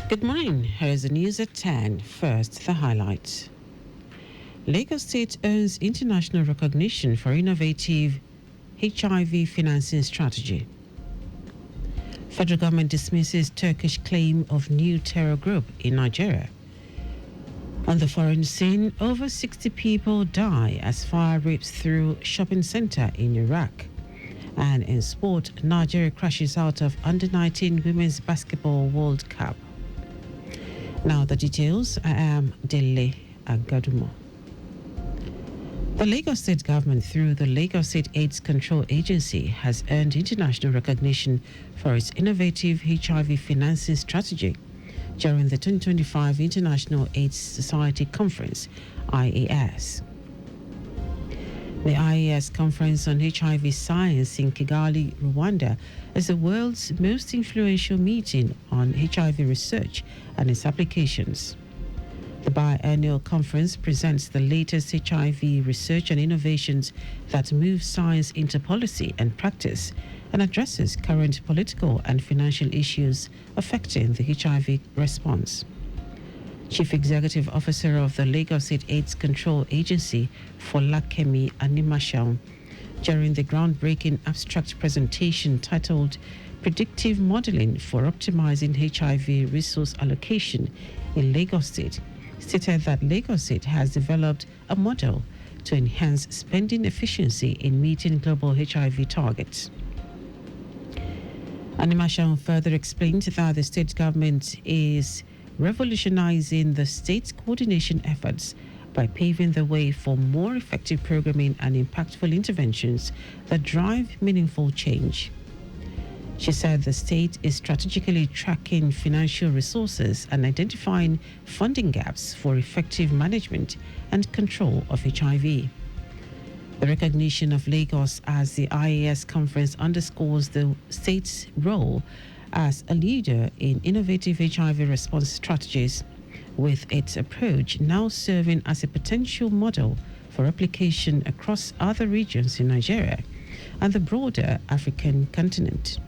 Good morning. Here is the news at 10. First, the highlights. Lagos State earns international recognition for innovative HIV financing strategy. Federal government dismisses Turkish claim of new terror group in Nigeria. On the foreign scene, over 60 people die as fire rips through shopping center in Iraq. And in sport, Nigeria crashes out of Under-19 Women's Basketball World Cup. Now the details. I am Dele Agadumo. The Lagos State government, through the Lagos State AIDS Control Agency, has earned international recognition for its innovative HIV financing strategy during the 2025 International AIDS Society Conference, IAS. The IAS Conference on HIV Science in Kigali, Rwanda, is the world's most influential meeting on HIV research and its applications. The biannual conference presents the latest HIV research and innovations that move science into policy and practice and addresses current political and financial issues affecting the HIV response. Chief Executive Officer of the Lagos State AIDS Control Agency, Folakemi Animashaun, during the groundbreaking abstract presentation titled Predictive Modeling for Optimizing HIV Resource Allocation in Lagos State, stated that Lagos State has developed a model to enhance spending efficiency in meeting global HIV targets. Animashaun further explained that the state government is revolutionizing the state's coordination efforts by paving the way for more effective programming and impactful interventions that drive meaningful change. She said the state is strategically tracking financial resources and identifying funding gaps for effective management and control of HIV. The recognition of Lagos as the IAS conference underscores the state's role as a leader in innovative HIV response strategies, with its approach now serving as a potential model for application across other regions in Nigeria and the broader African continent.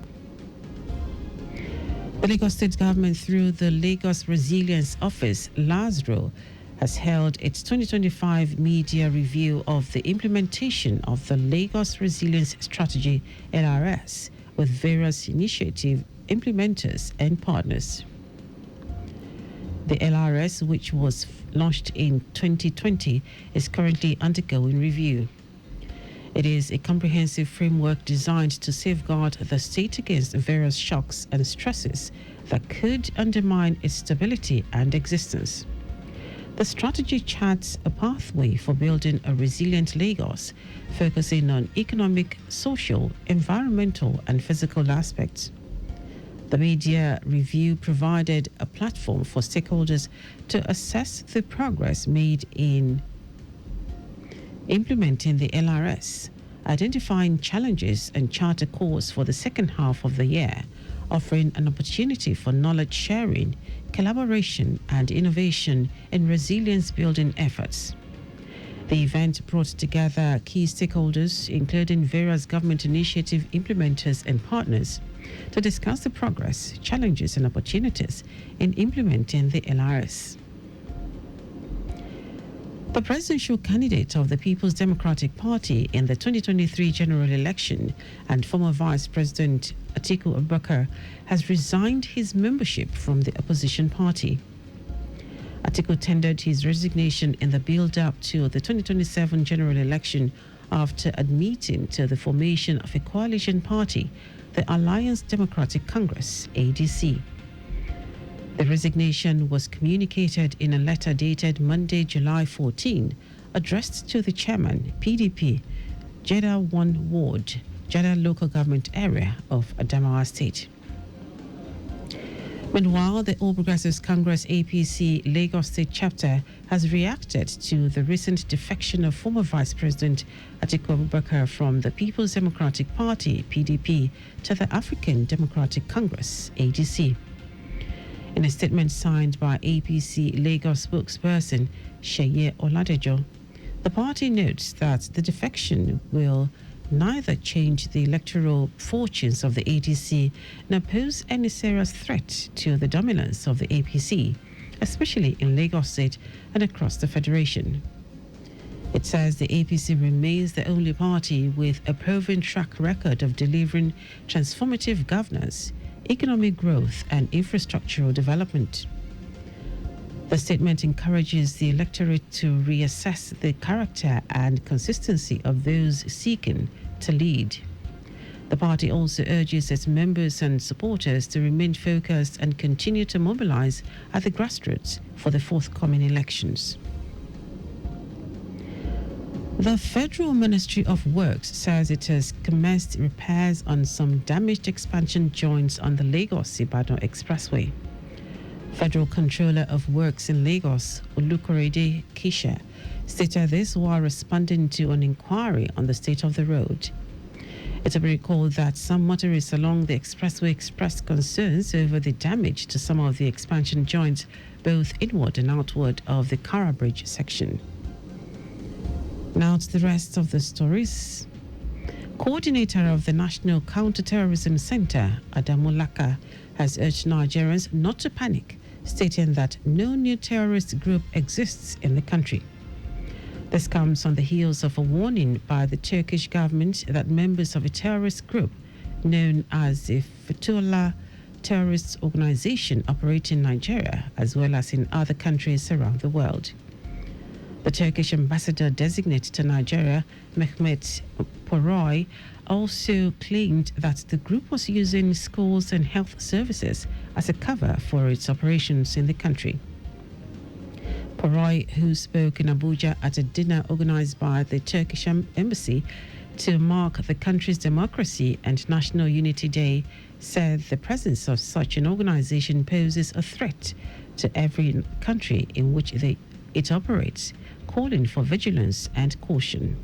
The Lagos State government, through the Lagos Resilience Office, LASRO, has held its 2025 media review of the implementation of the Lagos Resilience Strategy, LRS, with various initiative implementers and partners. The LRS, which was launched in 2020, is currently undergoing review. It is a comprehensive framework designed to safeguard the state against various shocks and stresses that could undermine its stability and existence. The strategy charts a pathway for building a resilient Lagos, focusing on economic, social, environmental, and physical aspects. The media review provided a platform for stakeholders to assess the progress made in implementing the LRS, identifying challenges, and chart a course for the second half of the year, offering an opportunity for knowledge sharing, collaboration, and innovation in resilience building efforts. The event brought together key stakeholders, including various government initiative implementers and partners, to discuss the progress, challenges, and opportunities in implementing the LRS. The presidential candidate of the People's Democratic Party in the 2023 general election and former Vice President Atiku Abubakar has resigned his membership from the opposition party. Atiku tendered his resignation in the build-up to the 2027 general election after admitting to the formation of a coalition party, the Alliance Democratic Congress, ADC. The resignation was communicated in a letter dated Monday, July 14, addressed to the chairman, PDP, Jeddah 1 Ward, Jeddah Local Government Area of Adamawa State. Meanwhile, the All Progressives Congress APC Lagos State chapter has reacted to the recent defection of former Vice President Atiku Abubakar from the People's Democratic Party, PDP, to the African Democratic Congress, ADC. In a statement signed by APC Lagos spokesperson Sheye Oladejo, the party notes that the defection will neither change the electoral fortunes of the ADC nor pose any serious threat to the dominance of the APC, especially in Lagos State and across the Federation. It says the APC remains the only party with a proven track record of delivering transformative governance, economic growth, and infrastructural development. The statement encourages the electorate to reassess the character and consistency of those seeking to lead. The party also urges its members and supporters to remain focused and continue to mobilize at the grassroots for the forthcoming elections. The Federal Ministry of Works says it has commenced repairs on some damaged expansion joints on the Lagos-Ibadan Expressway. Federal Controller of Works in Lagos, Olukorede Kisha, stated this while responding to an inquiry on the state of the road. It will be recalled that some motorists along the expressway expressed concerns over the damage to some of the expansion joints, both inward and outward of the Kara Bridge section. Now to the rest of the stories. Coordinator of the National Counter-Terrorism Center, Adamu Laka, has urged Nigerians not to panic, stating that no new terrorist group exists in the country. This comes on the heels of a warning by the Turkish government that members of a terrorist group known as the Fethullah terrorist organization operate in Nigeria as well as in other countries around the world. The Turkish ambassador designate to Nigeria, Mehmet Poroy, also claimed that the group was using schools and health services as a cover for its operations in the country. Poroy, who spoke in Abuja at a dinner organized by the Turkish embassy to mark the country's democracy and National Unity Day, said the presence of such an organization poses a threat to every country in which it operates, calling for vigilance and caution.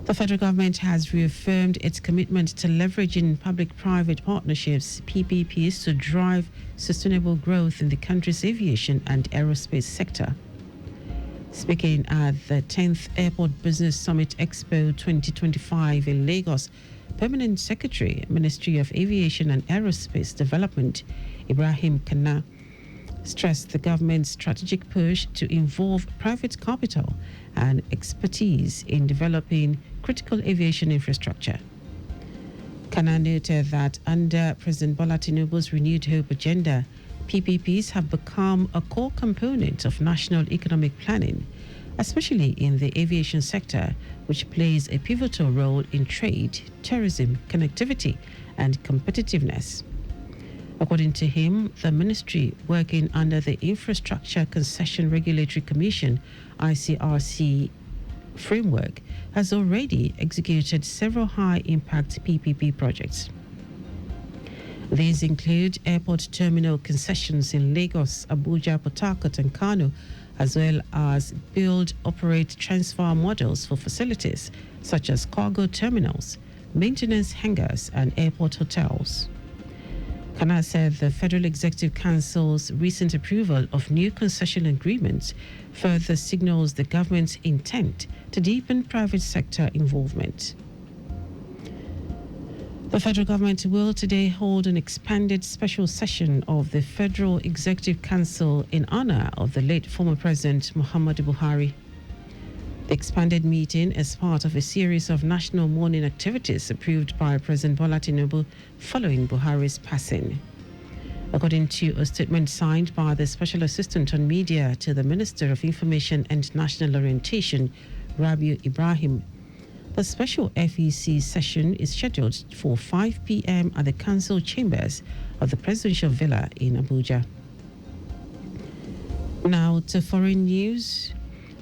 The federal government has reaffirmed its commitment to leveraging public-private partnerships, PPPs, to drive sustainable growth in the country's aviation and aerospace sector. Speaking at the 10th Airport Business Summit Expo 2025 in Lagos, Permanent Secretary, Ministry of Aviation and Aerospace Development, Ibrahim Kana, stressed the government's strategic push to involve private capital and expertise in developing critical aviation infrastructure. Kana noted that under President Bola Tinubu's Renewed Hope agenda, PPPs have become a core component of national economic planning, especially in the aviation sector, which plays a pivotal role in trade, tourism, connectivity, and competitiveness. According to him, the ministry, working under the Infrastructure Concession Regulatory Commission (ICRC) framework, has already executed several high-impact PPP projects. These include airport terminal concessions in Lagos, Abuja, Port Harcourt, and Kano, as well as build, operate, transfer models for facilities such as cargo terminals, maintenance hangars, and airport hotels. Kana said the Federal Executive Council's recent approval of new concession agreements further signals the government's intent to deepen private sector involvement. The federal government will today hold an expanded special session of the Federal Executive Council in honor of the late former President Muhammadu Buhari. The expanded meeting is part of a series of national mourning activities approved by President Bola Tinubu following Buhari's passing. According to a statement signed by the Special Assistant on Media to the Minister of Information and National Orientation, Rabiu Ibrahim, the special FEC session is scheduled for 5 p.m. at the Council Chambers of the Presidential Villa in Abuja. Now to foreign news.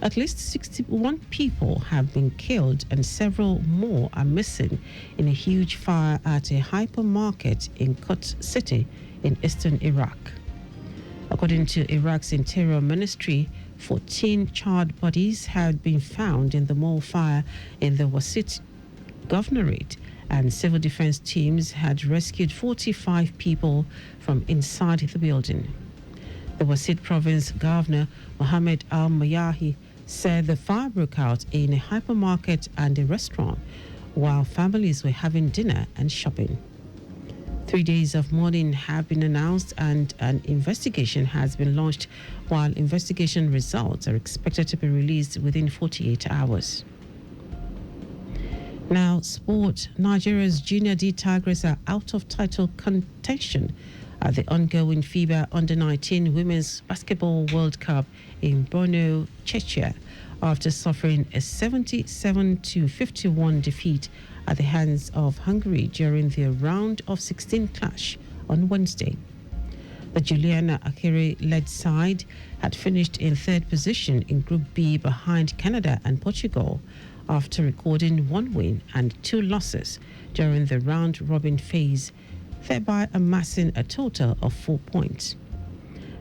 At least 61 people have been killed and several more are missing in a huge fire at a hypermarket in Quds City in eastern Iraq. According to Iraq's Interior Ministry, 14 charred bodies had been found in the mall fire in the Wasit Governorate, and civil defense teams had rescued 45 people from inside the building. The Wasit Province Governor Mohammed Al-Mayahi said the fire broke out in a hypermarket and a restaurant while families were having dinner and shopping. 3 days of mourning have been announced and an investigation has been launched, while investigation results are expected to be released within 48 hours. Now, sport. Nigeria's Junior D Tigers are out of title contention at the ongoing FIBA Under-19 Women's Basketball World Cup in Borno, Czechia, after suffering a 77-51 defeat at the hands of Hungary during their round of 16 clash on Wednesday. The Juliana Akere-led side had finished in third position in Group B behind Canada and Portugal after recording 1 win and 2 losses during the round-robin phase, thereby amassing a total of 4 points.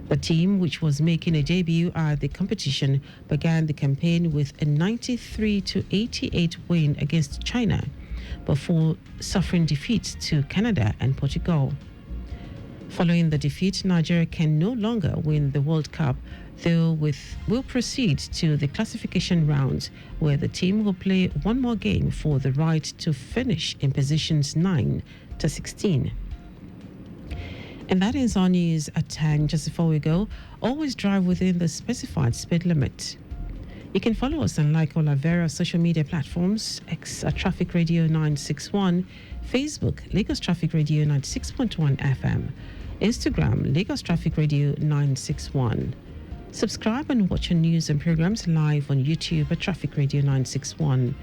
The team, which was making a debut at the competition, began the campaign with a 93-88 win against China before suffering defeats to Canada and Portugal. Following the defeat, Nigeria can no longer win the World Cup, though will proceed to the classification rounds, where the team will play one more game for the right to finish in positions 9 to 16. And that is our news at 10. Just before we go, always drive within the specified speed limit. You can follow us and like all our various social media platforms: X at Traffic Radio 961, Facebook Lagos Traffic Radio 96.1 FM, Instagram Lagos Traffic Radio 961. Subscribe and watch our news and programs live on YouTube at Traffic Radio 961.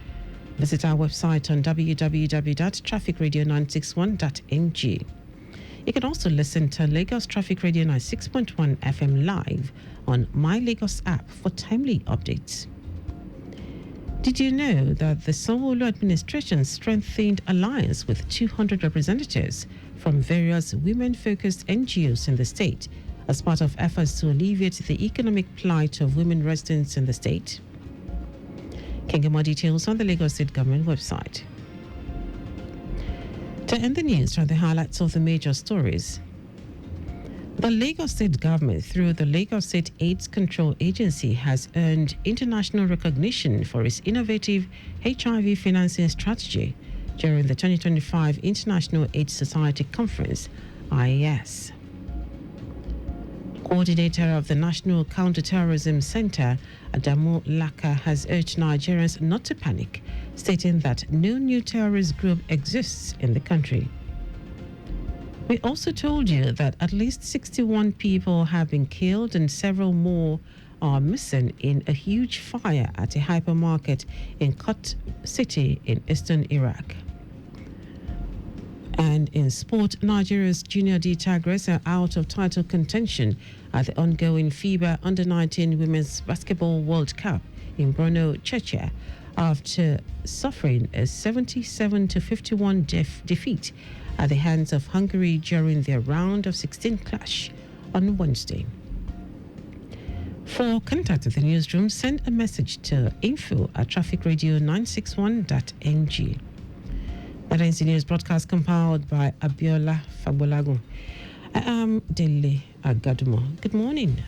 Visit our website on www.trafficradio961.ng. You can also listen to Lagos Traffic Radio 96.1 FM live on My Lagos app for timely updates. Did you know that the Sanwo-Olu administration strengthened alliance with 200 representatives from various women-focused NGOs in the state as part of efforts to alleviate the economic plight of women residents in the state? Can get more details on the Lagos State Government website. To end the news, are the highlights of the major stories. The Lagos State Government, through the Lagos State AIDS Control Agency, has earned international recognition for its innovative HIV financing strategy during the 2025 International AIDS Society Conference, IAS. Coordinator of the National Counterterrorism Center, Adamu Laka, has urged Nigerians not to panic, stating that no new terrorist group exists in the country. We also told you that at least 61 people have been killed and several more are missing in a huge fire at a hypermarket in Kut City in eastern Iraq. And in sport, Nigeria's Junior D Tigers are out of title contention at the ongoing FIBA Under-19 Women's Basketball World Cup in Borno, Czechia, after suffering a 77-51 defeat at the hands of Hungary during their round of 16 clash on Wednesday. For contact with the newsroom, send a message to info@trafficradio961.ng. That is the news broadcast compiled by Abiola Fabolago. I am Dele Agadumo. Good morning.